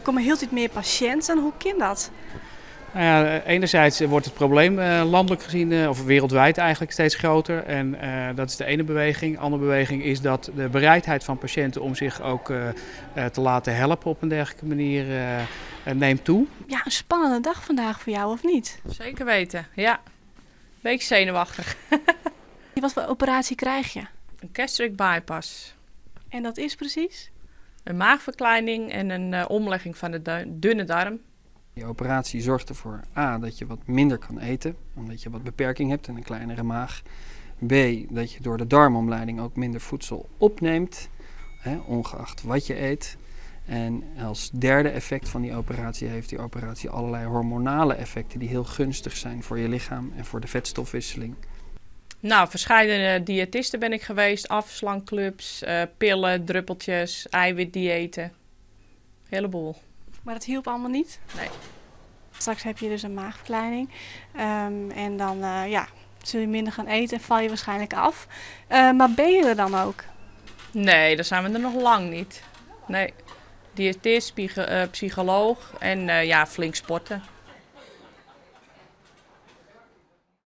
komen heel tijd meer patiënten. Hoe kan dat? Nou ja, enerzijds wordt het probleem landelijk gezien, of wereldwijd eigenlijk, steeds groter. En dat is de ene beweging. De andere beweging is dat de bereidheid van patiënten om zich ook te laten helpen op een dergelijke manier neemt toe. Ja, een spannende dag vandaag voor jou, of niet? Zeker weten, ja. Beetje zenuwachtig. Wat voor operatie krijg je? Een gastric bypass. En dat is precies? Een maagverkleining en een omlegging van de dunne darm. Die operatie zorgt ervoor dat je wat minder kan eten, omdat je wat beperking hebt en een kleinere maag. B, dat je door de darmomleiding ook minder voedsel opneemt, ongeacht wat je eet. En als derde effect van die operatie heeft die operatie allerlei hormonale effecten die heel gunstig zijn voor je lichaam en voor de vetstofwisseling. Nou, verscheidene diëtisten ben ik geweest, afslankclubs, pillen, druppeltjes, eiwitdiëten. Heleboel. Maar dat hielp allemaal niet? Nee. Straks heb je dus een maagverkleining en dan zul je minder gaan eten en val je waarschijnlijk af. Maar ben je er dan ook? Nee, daar zijn we er nog lang niet. Nee. Diëtist, psycholoog en flink sporten.